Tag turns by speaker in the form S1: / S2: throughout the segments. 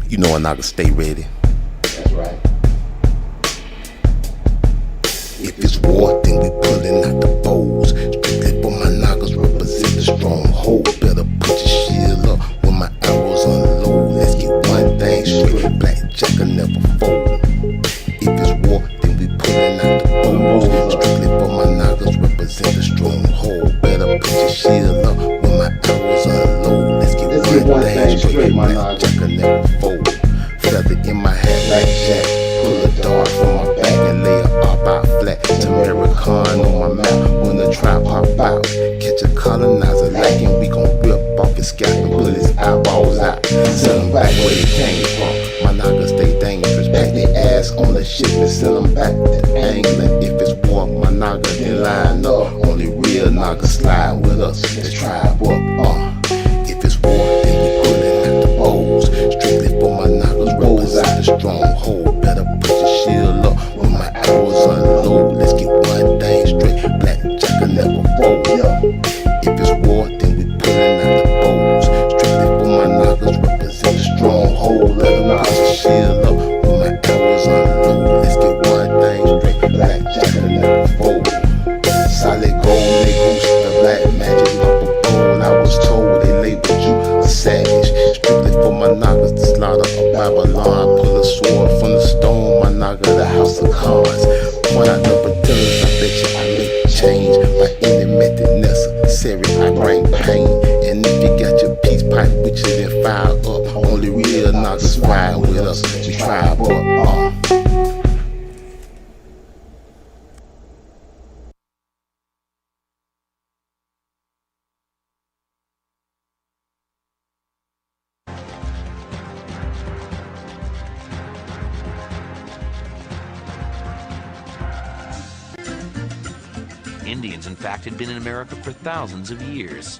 S1: You know a Naga stay ready.
S2: That's right.
S1: If it's war, then we pulling out the bows. Strictly for my Nagas represent the stronghold. Better put your shield up when my arrows unload. Let's get one thing straight, blackjack will never fold. If it's war, then we pulling out the bows. Strictly for my Nagas represent the stronghold. Better put your shield up when my arrows unload. Let's get one thing straight, blackjack will never fold. Feather in my hat like Jack. Pull a dart from my back and lay it up out flat. American on my map when the trap hop out. Catch a colonizer lacking, we gon' rip off his scalp and pull his eyeballs out. Send him back where he came from. My Nagas stay dangerous. Pack their ass on the ship and send them back to England. If it's war, my Naga then line up. Only real Nagas slide with us. The tribe up. If it's war, then we pulling out the bows. Strictly for my Nagas represent the stronghold. Better put your shield up when my arrows unload. Let's get one thing straight, blackjack will never fold. If it's war, then we pulling out the bows. Strictly for my Nagas represent the stronghold. Let them put your shield up when my arrows unload. Let's get one thing straight, blackjack will never fold. Solid gold, they goose, the black magic purple gold. I was told they labeled you a savage. Strictly for my Nagas to slaughter a Babylon. Pull a sword from the stone, my Naga the house of cards. Point out the potentials, I bet you I make change. By any method necessary, I bring pain. And if you got your peace pipe with you, then fire up. Only real Nagas ride with us, we tribe up.
S3: Indians, in fact, had been in America for thousands of years.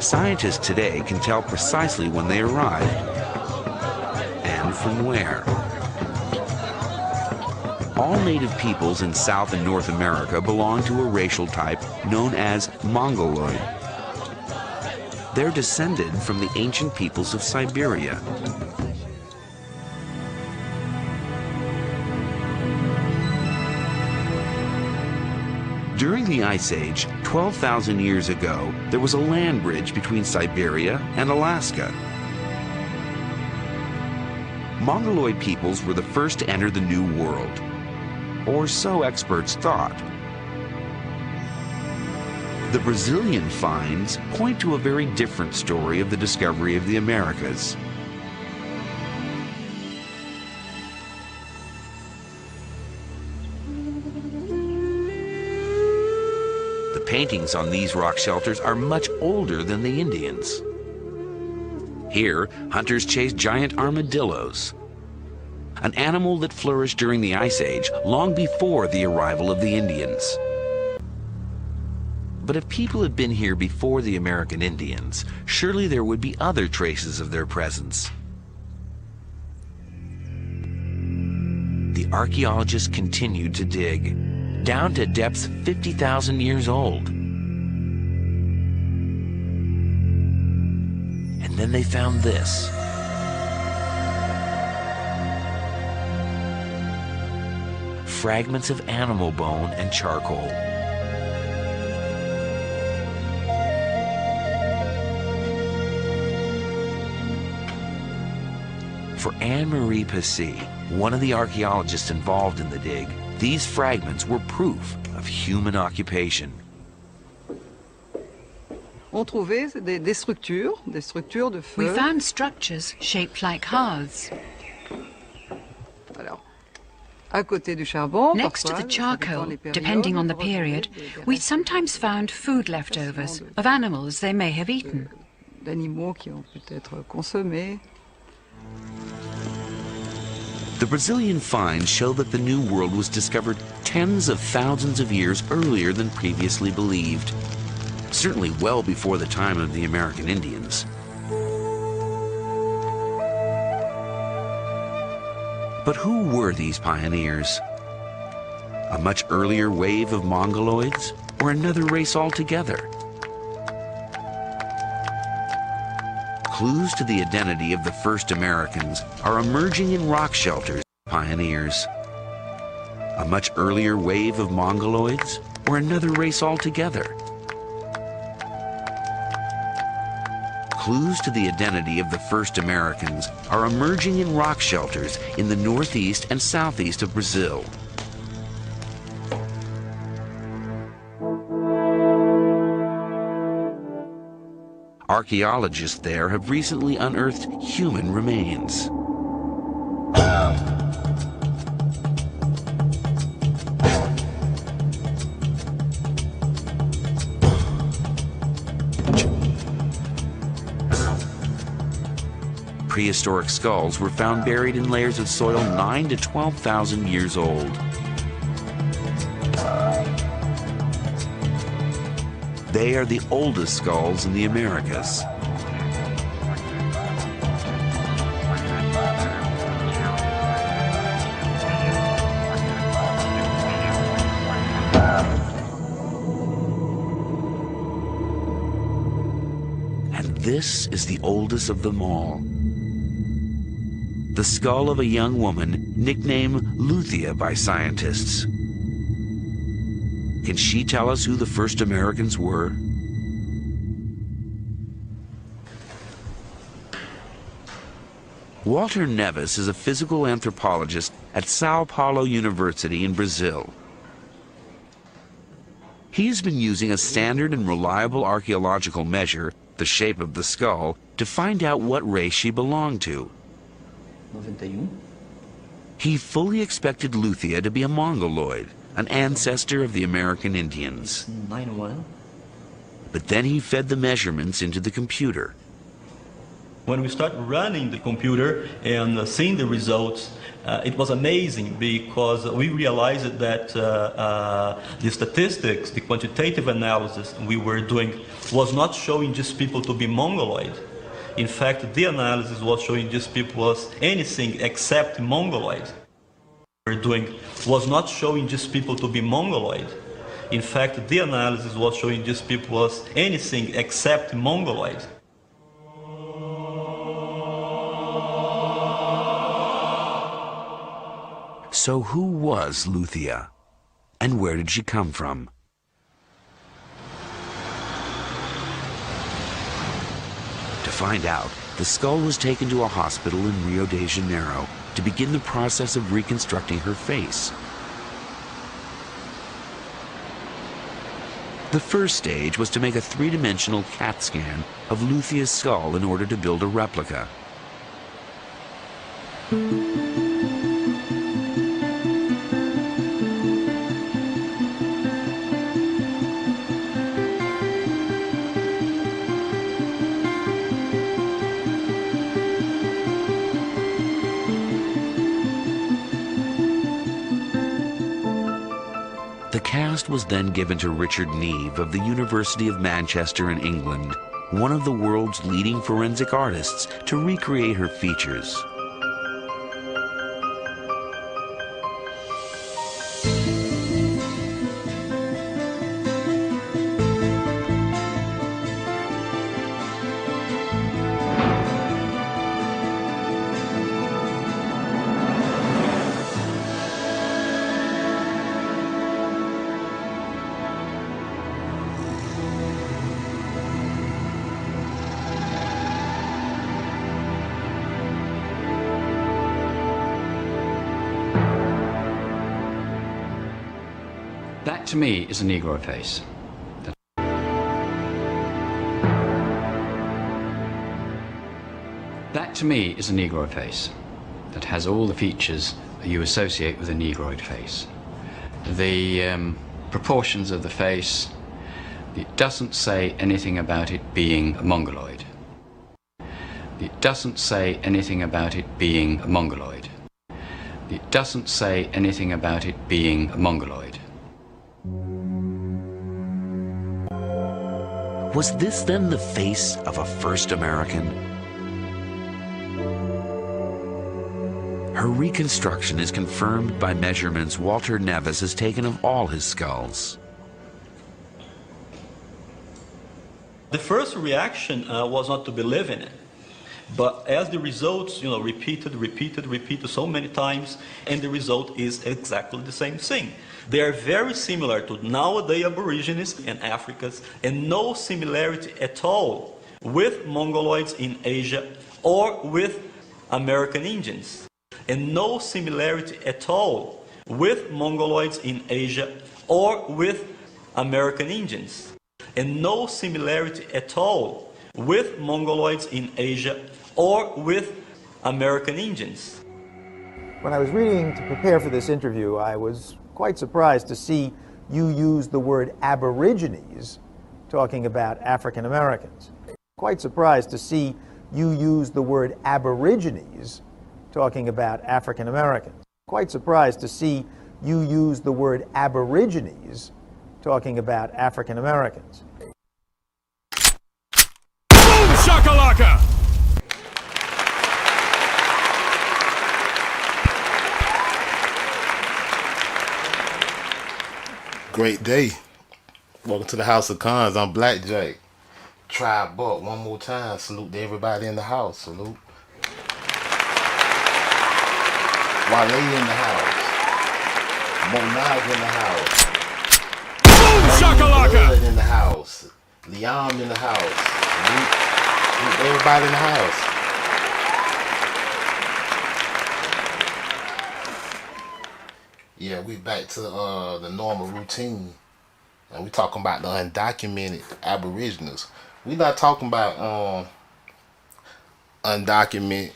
S3: Scientists today can tell precisely when they arrived and from where. All native peoples in South and North America belong to a racial type known as Mongoloid. They're descended from the ancient peoples of Siberia. During the Ice Age, 12,000 years ago, there was a land bridge between Siberia and Alaska. Mongoloid peoples were the first to enter the New World, or so experts thought. The Brazilian finds point to a very different story of the discovery of the Americas. The paintings on these rock shelters are much older than the Indians. Here, hunters chased giant armadillos, an animal that flourished during the Ice Age long before the arrival of the Indians. But if people had been here before the American Indians, surely there would be other traces of their presence. The archaeologists continued to dig, down to depths 50,000 years old. And then they found this. Fragments of animal bone and charcoal. For Anne-Marie Passy, one of the archaeologists involved in the dig, these fragments were proof of human occupation.
S4: We
S5: found structures shaped like hearths. Next to the charcoal, depending on the period, we sometimes found food leftovers of animals they may have eaten.
S3: The Brazilian finds show that the New World was discovered tens of thousands of years earlier than previously believed, certainly well before the time of the American Indians. But who were these pioneers? A much earlier wave of Mongoloids, or another race altogether? Clues to the identity of the first Americans are emerging in rock shelters, pioneers. A much earlier wave of Mongoloids, or another race altogether? Clues to the identity of the first Americans are emerging in rock shelters in the northeast and southeast of Brazil. Archaeologists there have recently unearthed human remains. Prehistoric skulls were found buried in layers of soil 9,000 to 12,000 years old. They are the oldest skulls in the Americas. And this is the oldest of them all. The skull of a young woman nicknamed Luthia by scientists. Can she tell us who the first Americans were? Walter Neves is a physical anthropologist at Sao Paulo University in Brazil. He has been using a standard and reliable archaeological measure, the shape of the skull, to find out what race she belonged to.
S2: 91.
S3: He fully expected Luthia to be a Mongoloid, an ancestor of the American Indians.
S2: 91.
S3: But then he fed the measurements into the computer.
S4: When we start running the computer and seeing the results, it was amazing because we realized that the statistics, the quantitative analysis we were doing was not showing these people to be Mongoloid. In fact, the analysis was showing these people as anything except Mongoloid. We're doing was not showing these people to be Mongoloid. In fact, the analysis was showing these people as anything except Mongoloid.
S3: So who was Luthia? And where did she come from? To find out, the skull was taken to a hospital in Rio de Janeiro to begin the process of reconstructing her face. The first stage was to make a three-dimensional CAT scan of Luthia's skull in order to build a replica. The cast was then given to Richard Neve of the University of Manchester in England, one of the world's leading forensic artists, to recreate her features.
S6: That, to me, is a Negro face. That, to me, is a Negro face that has all the features you associate with a Negroid face. The proportions of the face, it doesn't say anything about it being a Mongoloid. It doesn't say anything about it being a Mongoloid. It doesn't say anything about it being a Mongoloid.
S3: Was this then the face of a first American? Her reconstruction is confirmed by measurements Walter Nevis has taken of all his skulls.
S4: The first reaction was not to believe in it. But as the results, repeated so many times, and the result is exactly the same thing. They are very similar to nowadays Aborigines and Africans, and no similarity at all with Mongoloids in Asia or with American Indians. And no similarity at all with Mongoloids in Asia or with American Indians. And no similarity at all with Mongoloids in Asia or with American Indians.
S7: When I was reading to prepare for this interview, I was quite surprised to see you use the word Aborigines talking about African Americans. Quite surprised to see you use the word Aborigines talking about African Americans. Quite surprised to see you use the word Aborigines talking about African Americans.
S8: Boom shakalaka!
S1: Great day. Welcome to the House of Cons. I'm Blackjack. Tribe Buck. One more time. Salute to everybody in the house. Salute. Wale in the house. Monag in the house.
S8: Boom shakalaka!
S1: Blood in the house. Liam in the house. Salute everybody in the house. Yeah, we back to the normal routine, and we talking about the undocumented Aboriginals. We not talking about undocumented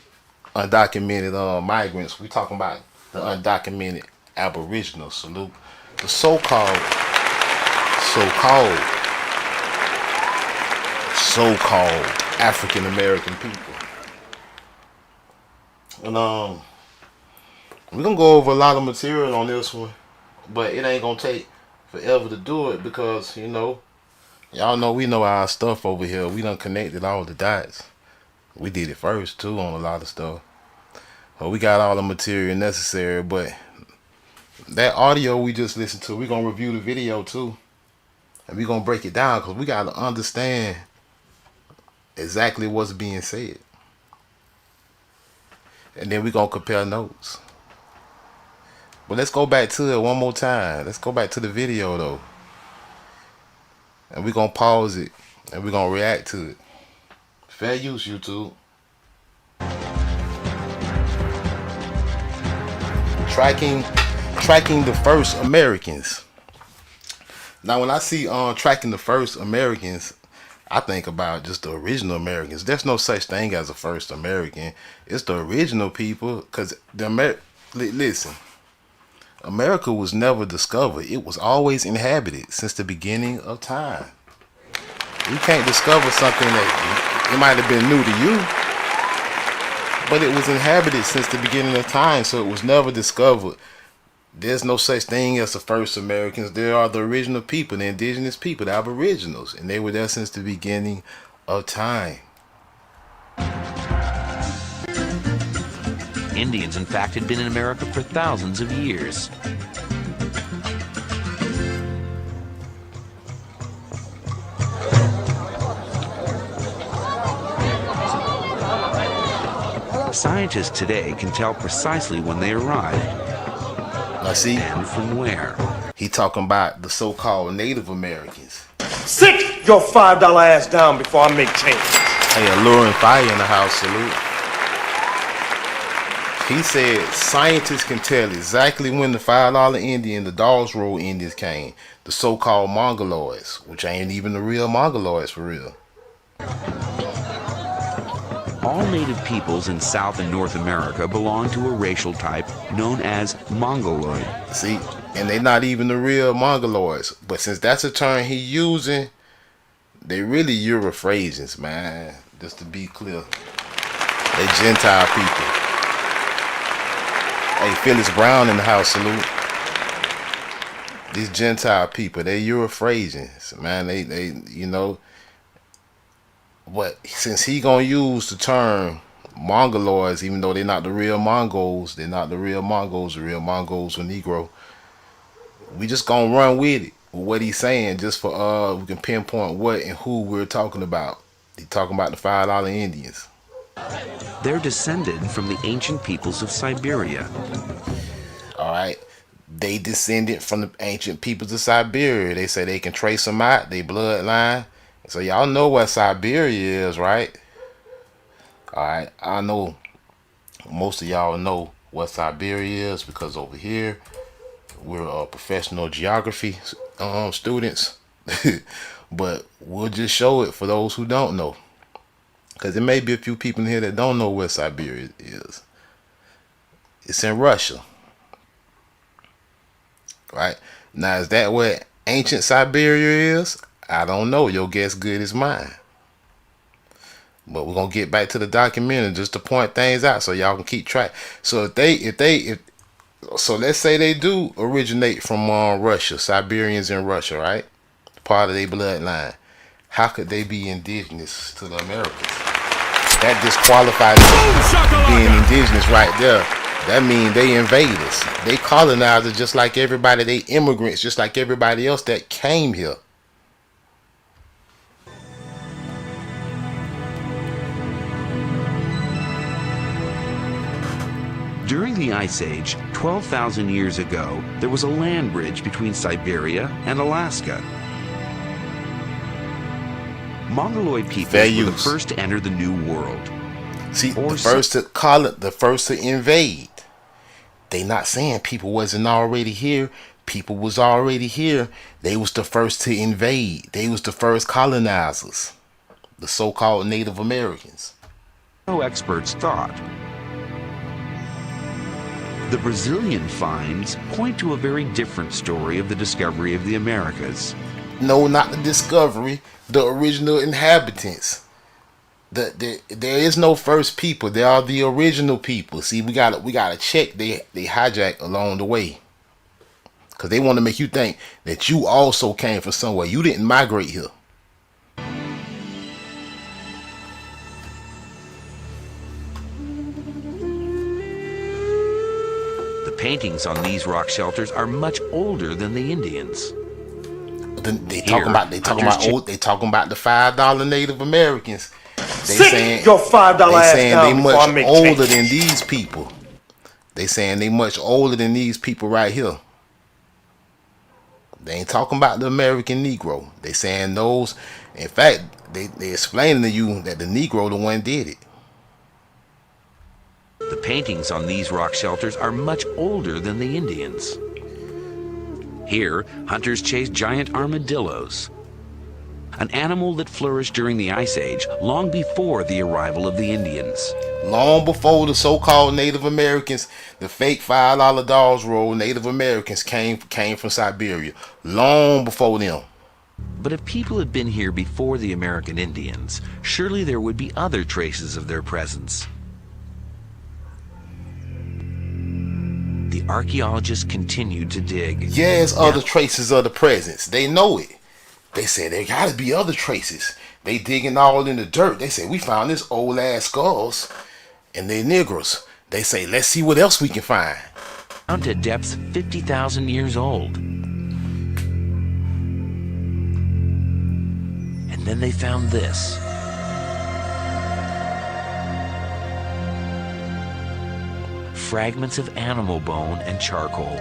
S1: migrants. We talking about the undocumented Aboriginals. Salute the so-called African American people. And we're gonna go over a lot of material on this one, but it ain't gonna take forever to do it because, y'all know we know our stuff over here. We done connected all the dots. We did it first too on a lot of stuff. So we got all the material necessary, but that audio we just listened to, we're gonna review the video too. And we're gonna break it down because we gotta understand exactly what's being said. And then we're gonna compare notes. But let's go back to it one more time. Let's go back to the video though. And we're going to pause it and we're going to react to it. Fair use, YouTube. Tracking the first Americans. Now when I see tracking the first Americans, I think about just the original Americans. There's no such thing as a first American. It's the original people, because listen. America was never discovered. It was always inhabited since the beginning of time. You can't discover something that it might have been new to you, but it was inhabited since the beginning of time, so it was never discovered. There's no such thing as the first Americans. There are the original people, the indigenous people, the Aboriginals, and they were there since the beginning of time.
S3: Indians, in fact, had been in America for thousands of years. Scientists today can tell precisely when they arrived.
S1: Now see,
S3: and from where.
S1: He talking about the so-called Native Americans.
S8: Sit your $5 ass down before I make change.
S1: Hey, Alluring Fire in the house, salute. He said scientists can tell exactly when the $5 Indian, the Dawes Road Indians came, the so-called Mongoloids, which ain't even the real Mongoloids for real.
S3: All native peoples in South and North America belong to a racial type known as Mongoloid.
S1: See, and they not even the real Mongoloids, but since that's a term he using, they really Euraphrasians, man. Just to be clear, they Gentile people. Hey, Phyllis Brown in the house, salute. These Gentile people, they Euraphrasians, man. They but since he gonna use the term Mongoloids, even though they're not the real Mongols. They're not the real Mongols. The real Mongols were Negro. We just gonna run with it, with what he's saying, just for we can pinpoint what and who we're talking about. He's talking about the $5 Indians.
S3: They're descended from the ancient peoples of Siberia.
S1: All right, they descended from the ancient peoples of Siberia. They say they can trace them out, they bloodline. So y'all know what Siberia is, right? All right, I know most of y'all know what Siberia is because over here we're professional geography students. But we'll just show it for those who don't know, because there may be a few people in here that don't know where Siberia is. It's in Russia. Right? Now, is that where ancient Siberia is? I don't know. Your guess good as mine. But we're gonna get back to the documentary just to point things out so y'all can keep track. So so let's say they do originate from Russia, Siberians in Russia, right? Part of their bloodline. How could they be indigenous to the Americans? That disqualifies being indigenous right there. That means they invaders. They colonizers just like everybody. They immigrants just like everybody else that came here.
S3: During the Ice Age, 12,000 years ago, there was a land bridge between Siberia and Alaska. Mongoloid people were the first to enter the New World.
S1: See, the first to invade. They not saying people wasn't already here. People was already here. They was the first to invade. They was the first colonizers. The so-called Native Americans.
S3: No experts thought. The Brazilian finds point to a very different story of the discovery of the Americas.
S1: No, not the discovery. The original inhabitants. There is no first people. They are the original people. See, we gotta check they hijack along the way, because they want to make you think that you also came from somewhere. You didn't migrate here.
S3: The paintings on these rock shelters are much older than the Indians.
S1: They talking about the $5 Native Americans. They saying
S8: your $5 ass
S1: they
S8: down before I
S1: much
S8: make
S1: older
S8: change.
S1: than these people. They saying they much older than these people right here. They ain't talking about the American Negro. They saying those. In fact, they explaining to you that the Negro the one did it.
S3: The paintings on these rock shelters are much older than the Indians. Here, hunters chase giant armadillos, an animal that flourished during the Ice Age, long before the arrival of the Indians.
S1: Long before the so-called Native Americans, the fake $5 dolls roll Native Americans came from Siberia. Long before them.
S3: But if people had been here before the American Indians, surely there would be other traces of their presence. The archaeologists continued to dig.
S1: Yes, other traces of the presence. They know it. They said there gotta be other traces. They digging all in the dirt. They say we found this old ass skulls, and they're Negroes. They say let's see what else we can find.
S3: Down to depths 50,000 years old. And then they found this. Fragments of animal bone and charcoal.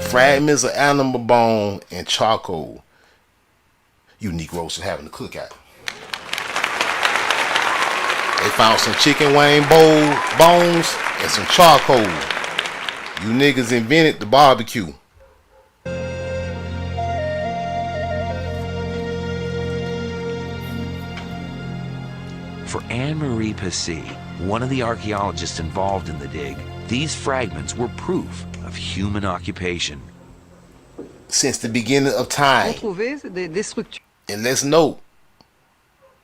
S1: Fragments of animal bone and charcoal. You Negroes are having a cookout. They found some chicken wing bones and some charcoal. You niggas invented the barbecue.
S3: For Anne-Marie Passy, one of the archaeologists involved in the dig, these fragments were proof of human occupation.
S1: Since the beginning of time. And let's note,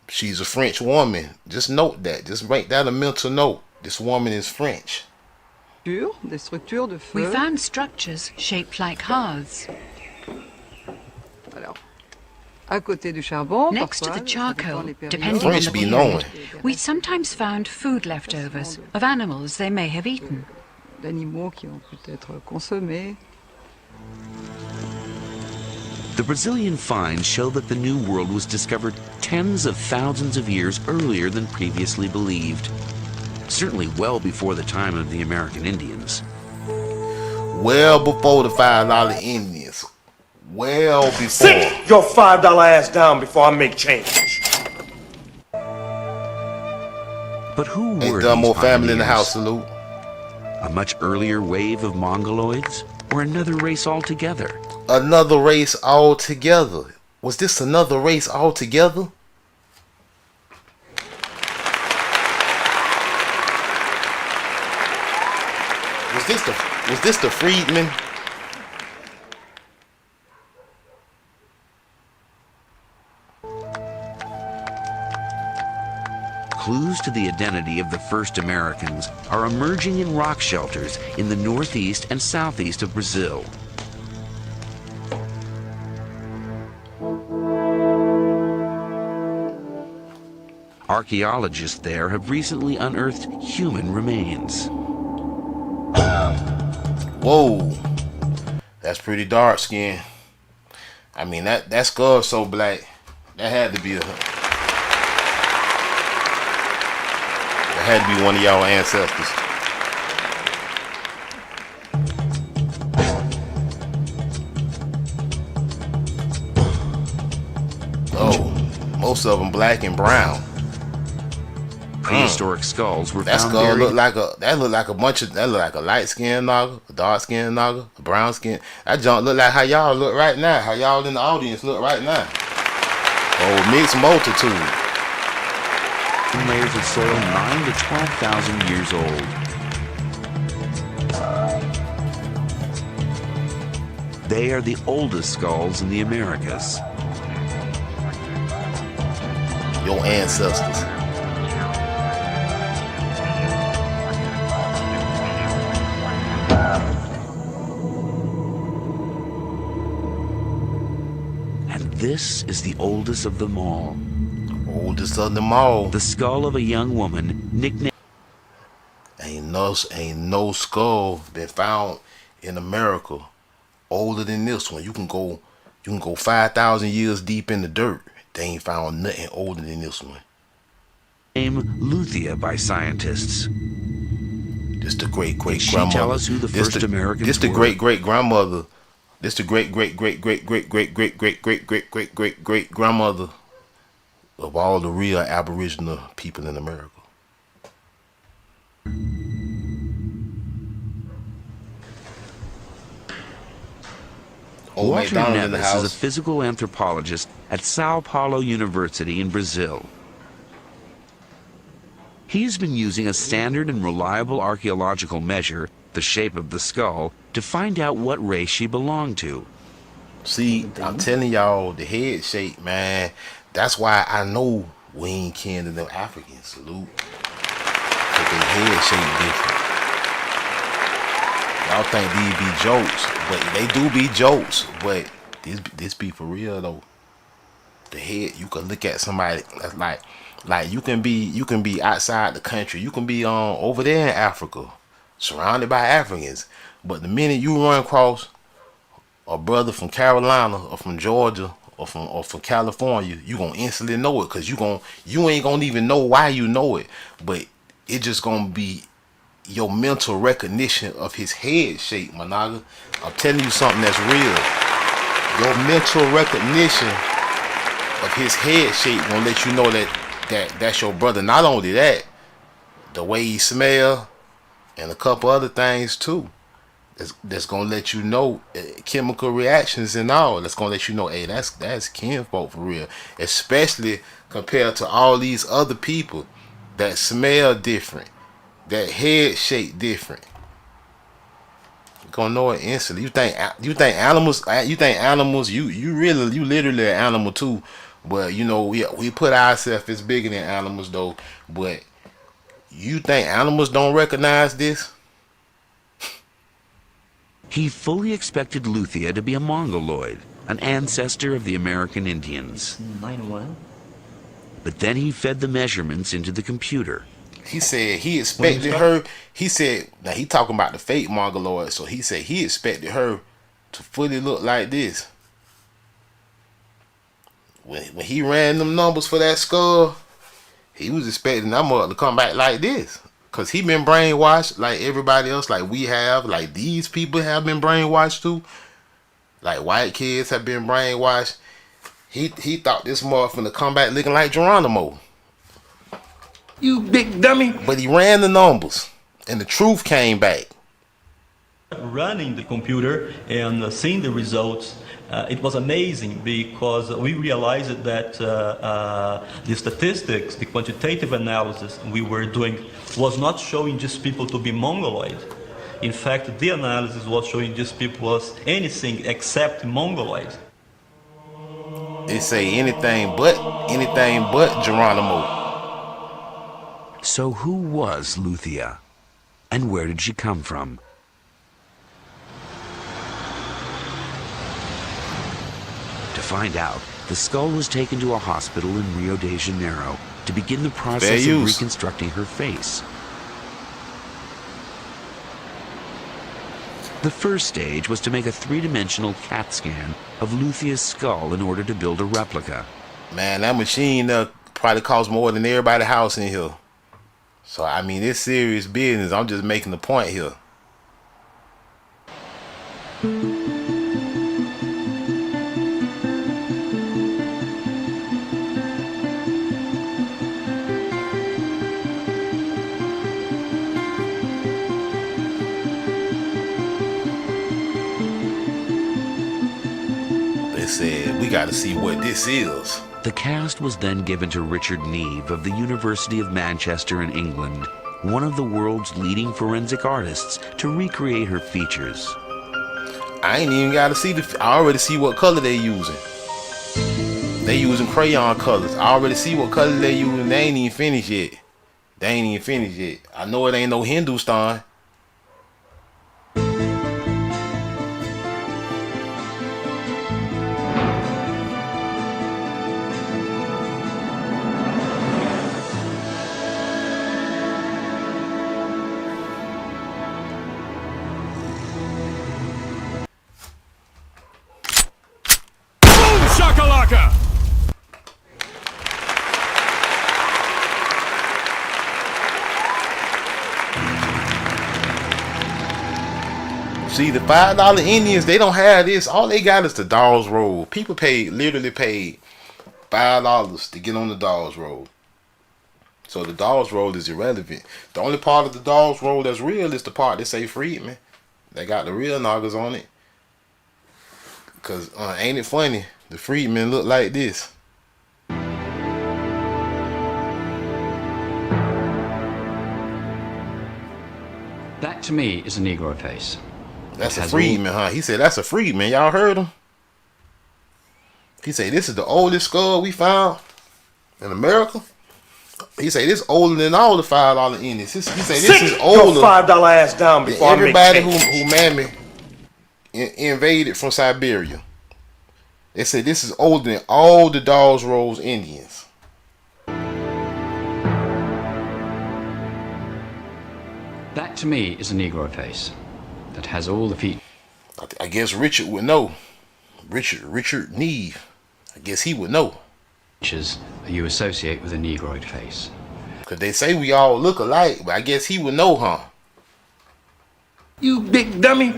S1: she's a French woman. Just note that. Just write down a mental note. This woman is French.
S5: We found structures shaped like hearths. Next to the charcoal, depending on
S1: French
S5: the
S1: be knowing.
S5: period, we sometimes found food leftovers of animals they may have eaten.
S3: The Brazilian finds show that the New World was discovered tens of thousands of years earlier than previously believed. Certainly well before the time of the American Indians.
S1: Well before the $5 Indians. Well before.
S8: Sit your $5 ass down before I make change.
S3: But who
S1: Ain't
S3: were
S1: done
S3: these
S1: more family in the
S3: pioneers?
S1: house, salute.
S3: A much earlier wave of Mongoloids, or another race altogether?
S1: Another race altogether. Was this another race altogether? Was this the freedmen?
S3: Clues to the identity of the first Americans are emerging in rock shelters in the northeast and southeast of Brazil. Archaeologists there have recently unearthed human remains.
S1: Whoa. That's pretty dark skin. I mean, that skull's so black. That had to be one of y'all ancestors. Oh, most of them black and brown.
S3: Prehistoric skulls were
S1: That
S3: found
S1: skull
S3: buried.
S1: looked like a light skinned nigga, a dark skinned nigga, a brown skin. That junk look like how y'all look right now. How y'all in the audience look right now. Oh, mixed multitude.
S3: Layers of soil 9 to 12,000 years old. They are the oldest skulls in the Americas.
S1: Your ancestors.
S3: And this is the oldest of them all.
S1: Oldest of them all.
S3: The skull of a young woman nicknamed
S1: Ain't no skull been found in America older than this one. You can go 5,000 years deep in the dirt. They ain't found nothing older than this one.
S3: Luthia by scientists.
S1: This the great
S3: Did she
S1: grandmother.
S3: tell us who the first Americans
S1: This the
S3: were?
S1: great grandmother. This the great grandmother of all the real Aboriginal people in America. Old
S3: Walter
S1: McDonald in the
S3: Neves is a
S1: house.
S3: physical anthropologist at Sao Paulo University in Brazil. He's been using a standard and reliable archaeological measure, the shape of the skull, to find out what race she belonged to.
S1: See, I'm telling y'all, the head shape, man. That's why I know we ain't kin to them Africans. Salute. Cause their head shape different. Y'all think these be jokes, but they do be jokes. But this be for real though. The head, you can look at somebody that's like you can be outside the country. You can be over there in Africa, surrounded by Africans. But the minute you run across a brother from Carolina or from Georgia or from California, you gonna instantly know it, cause you ain't gonna even know why you know it, but it just gonna be your mental recognition of his head shape, my nigga. I'm telling you something that's real. Your mental recognition of his head shape gonna let you know that's your brother. Not only that, the way he smell and a couple other things too. That's gonna let you know chemical reactions and all. That's gonna let you know, hey, that's kinfolk for real. Especially compared to all these other people that smell different, that head shape different. You're gonna know it instantly. You think animals? You literally an animal too. But you know we put ourselves as bigger than animals though. But you think animals don't recognize this?
S3: He fully expected Luthia to be a Mongoloid, an ancestor of the American Indians.
S2: 91.
S3: But then he fed the measurements into the computer.
S1: He said he expected her. He said, now he talking about the fake Mongoloid, so he said he expected her to fully look like this. When he ran them numbers for that skull, he was expecting that mother to come back like this. Because he been brainwashed like everybody else, like we have, like these people have been brainwashed too. Like white kids have been brainwashed. He thought this motherfucker to come back looking like Geronimo.
S8: You big dummy.
S1: But he ran the numbers, and the truth came back.
S4: Running the computer and seeing the results, it was amazing because we realized that the statistics, the quantitative analysis we were doing was not showing just people to be Mongoloid. In fact, the analysis was showing just people was anything except Mongoloid.
S1: They say anything but Geronimo.
S3: So who was Luthia? And where did she come from? To find out, the skull was taken to a hospital in Rio de Janeiro to begin the process of reconstructing her face. The first stage was to make a three-dimensional CAT scan of Luthia's skull in order to build a replica.
S1: Man, that machine probably costs more than everybody's house in here. So, I mean, it's serious business. I'm just making the point here. They said, we got to see what this is.
S3: The cast was then given to Richard Neve of the University of Manchester in England, one of the world's leading forensic artists, to recreate her features.
S1: I ain't even got to see I already see what color they using. They using crayon colors. I already see what color they using. They ain't even finished yet. I know it ain't no Hindustan.
S8: Shakalaka!
S1: See, the $5 Indians, they don't have this. All they got is the Dawes Road. People literally paid $5 to get on the Dawes Road. So the Dawes Road is irrelevant. The only part of the Dawes Road that's real is the part that say Freedman. They got the real knockers on it. Cause ain't it funny? The Freedmen look like this.
S6: That to me is a Negro face.
S1: That's a Freedman, huh? He said that's a Freedman. Y'all heard him? He said this is the oldest skull we found in America. He said this older than all the $5 Indians. He said this is older.
S8: Your $5 ass down before
S1: everybody
S8: I make
S1: who mammy invaded from Siberia. They said this is older than all the Dawes Road Indians.
S6: That to me is a Negro face that has all the features.
S1: I guess Richard would know. Richard Neve. I guess he would know.
S6: You associate with a Negroid face.
S1: Cause they say we all look alike, but I guess he would know, huh?
S8: You big dummy.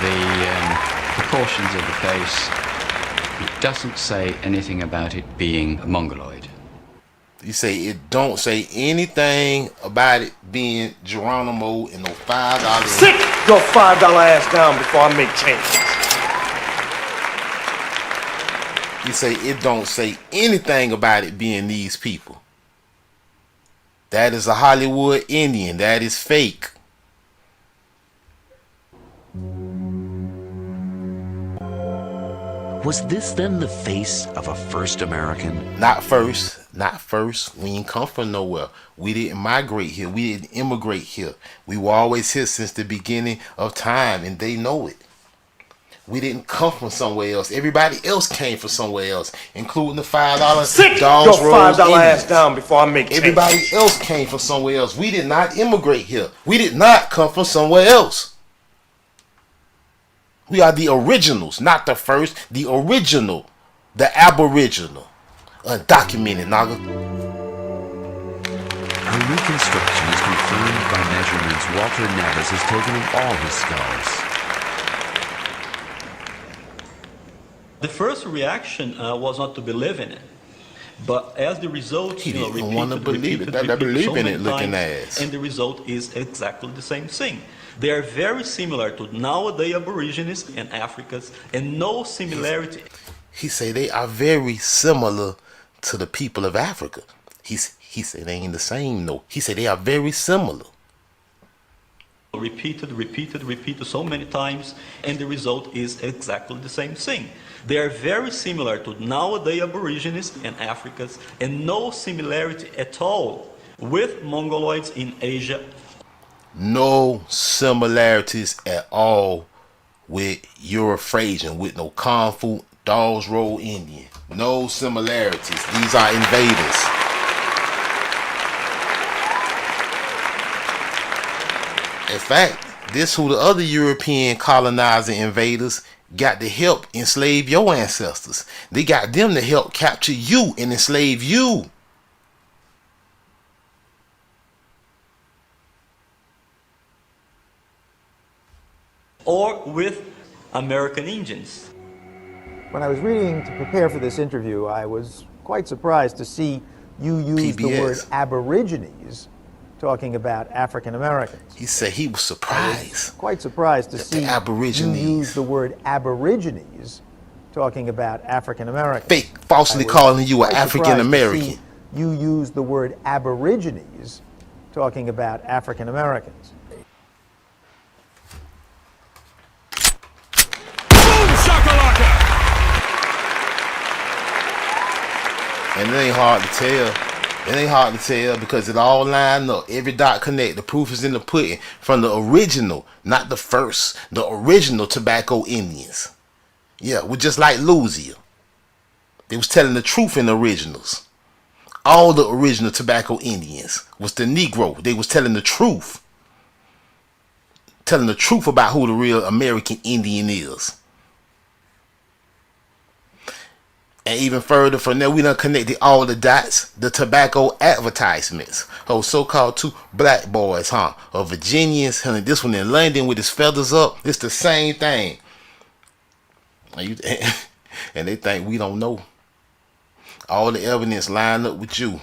S6: The proportions of the face, it doesn't say anything about it being a Mongoloid.
S1: You say it don't say anything about it being Geronimo and no $5.
S8: Sit your $5 ass down before I make changes.
S1: You say it don't say anything about it being these people. That is a Hollywood Indian. That is fake.
S3: Was this then the face of a first American?
S1: Not first. Not first. We ain't come from nowhere. We didn't migrate here. We didn't immigrate here. We were always here since the beginning of time, and they know it. We didn't come from somewhere else. Everybody else came from somewhere else, including the $5
S8: Sit
S1: Dogs
S8: your
S1: Rose
S8: $5 ass
S1: Indians.
S8: down before I make 10.
S1: Everybody else came from somewhere else. We did not immigrate here. We did not come from somewhere else. We are the originals, not the first. The original. The aboriginal. Undocumented, naga.
S3: Her reconstruction is confirmed by measurements Walter Nevis has taken of all his skulls.
S4: The first reaction was not to believe in it. But as the results,
S1: He didn't want to believe it. That believe
S4: so
S1: in
S4: many
S1: it looking
S4: times,
S1: ass.
S4: and the result is exactly the same thing. They are very similar to nowadays Aborigines and Africans, and no similarity.
S1: He say they are very similar to the people of Africa. He said they ain't the same, no. He said they are very similar.
S4: Repeated so many times, and the result is exactly the same thing. They are very similar to nowadays Aborigines and Africans, and no similarity at all with Mongoloids in Asia.
S1: No similarities at all with Eurafrasian, with no Kung Fu Dogs Roll Indian. No similarities. These are invaders. In fact, this who the other European colonizer invaders got to help enslave your ancestors. They got them to help capture you and enslave you.
S4: Or with American Indians.
S7: When I was reading to prepare for this interview, I was quite surprised to see you use the word Aborigines talking about African Americans.
S1: He said he was surprised.
S7: Quite surprised to see you use the word Aborigines talking about African Americans.
S1: Fake, falsely calling you an African American.
S7: You use the word Aborigines talking about African Americans.
S1: And it ain't hard to tell. It ain't hard to tell because it all lined up. Every dot connect. The proof is in the pudding. From the original, not the first, the original tobacco Indians. Yeah, we're just like Louisiana. They was telling the truth in the originals. All the original tobacco Indians was the Negro. They was telling the truth. Telling the truth about who the real American Indian is. And even further from there, we done connected all the dots, the tobacco advertisements. Oh, so-called two black boys, huh? Or Virginians, honey, this one in London with his feathers up. It's the same thing. And they think we don't know. All the evidence lined up with you.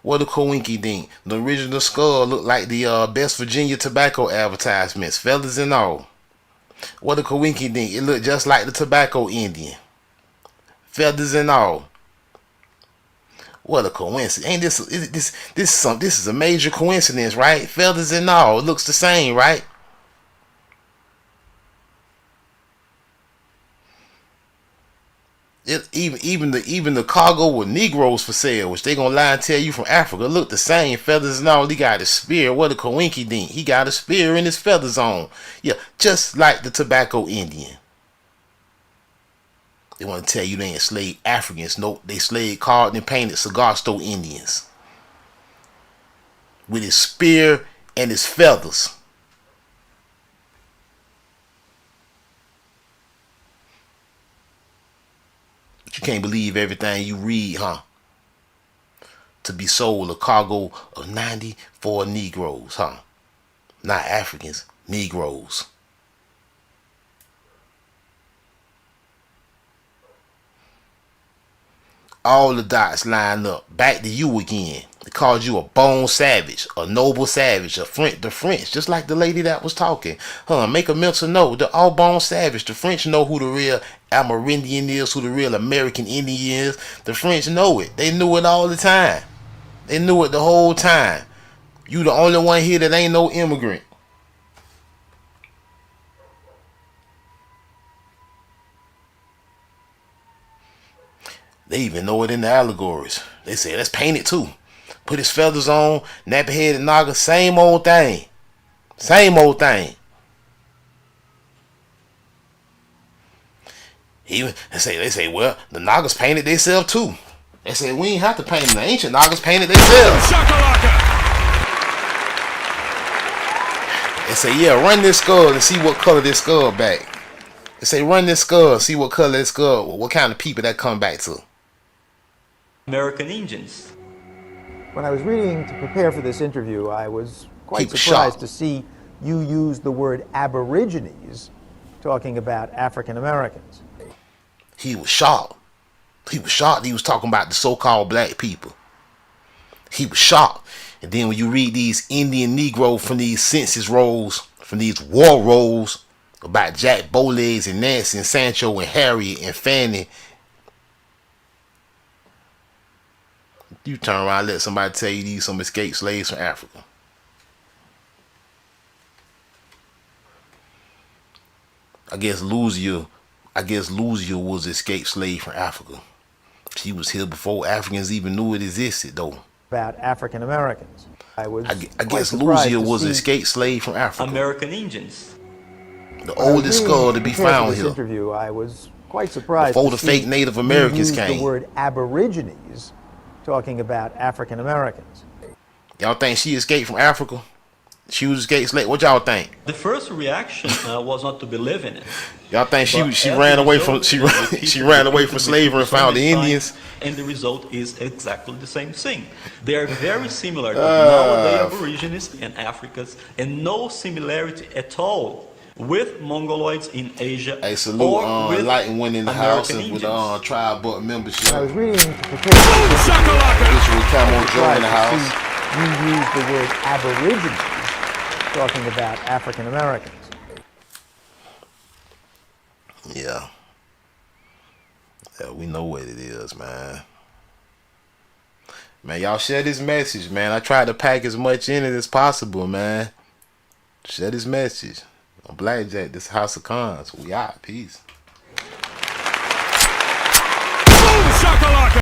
S1: What a coinky dink. The original skull looked like the Best Virginia tobacco advertisements, feathers and all. What a coinky dink. It looked just like the tobacco Indian. Feathers and all. What a coincidence. Ain't this is a major coincidence, right? Feathers and all. It looks the same, right? Even the cargo with Negroes for sale, which they gonna lie and tell you from Africa, look the same, feathers and all. He got a spear. What a coinky dink. He got a spear in his feathers on. Yeah, just like the tobacco Indian. They want to tell you they enslaved Africans. No, they enslaved carved and painted cigar store Indians. With his spear and his feathers. But you can't believe everything you read, huh? To be sold a cargo of 94 Negroes, huh? Not Africans, Negroes. All the dots line up. Back to you again. They called you a bone savage, a noble savage, the French, just like the lady that was talking. Make a mental note. They're all bone savage. The French know who the real Amerindian is, who the real American Indian is. The French know it. They knew it all the time. They knew it the whole time. You the only one here that ain't no immigrant. They even know it in the allegories. They say, let's paint it too. Put his feathers on, nappy-headed Naga, same old thing. Same old thing. Even they say, well, the Nagas painted themselves too. They say we ain't have to paint them. The ancient Nagas painted themselves. They say, yeah, run this skull and see what color this skull back. They say, run this skull, see what color this skull, what kind of people that come back to.
S4: American Indians.
S7: When I was reading to prepare for this interview, I was quite
S1: Keep
S7: surprised
S1: sharp.
S7: to see you use the word Aborigines talking about African Americans.
S1: He was shocked. He was shocked. He was talking about the so-called black people. He was shocked. And then when you read these Indian Negro from these census rolls, from these war rolls about Jack Bowlegs and Nancy and Sancho and Harriet and Fanny, you turn around and let somebody tell you these some escaped slaves from Africa. I guess Luzia was an escaped slave from Africa. She was here before Africans even knew it existed, though.
S7: About African Americans. I
S1: guess Luzia was an escaped slave from Africa.
S4: American Indians.
S1: The oldest skull to be found here.
S7: Interview, I was quite surprised
S1: before the fake Native Americans came.
S7: The word Aborigines talking about African Americans.
S1: Y'all think she escaped from Africa? She was escaped slave. What y'all think?
S4: The first reaction was not to believe in it.
S1: Y'all think she ran away from she ran away from slavery and found the Indians?
S4: And the result is exactly the same thing. They are very similar to nowadays Aborigines and Africans, and no similarity at all with Mongoloids in Asia.
S1: Hey, salute
S4: or with
S1: Lighten one in the house and with
S4: Indians.
S1: tribe book membership.
S7: I was reading to prepare for this
S1: Visual Camo Joe in the house.
S7: You use the word Aborigines talking about African Americans.
S1: Yeah. Yeah, we know what it is, man. Man, y'all share this message, man. I tried to pack as much in it as possible, man. Share this message. I'm Blackjack, this House of Cons. We out. Peace.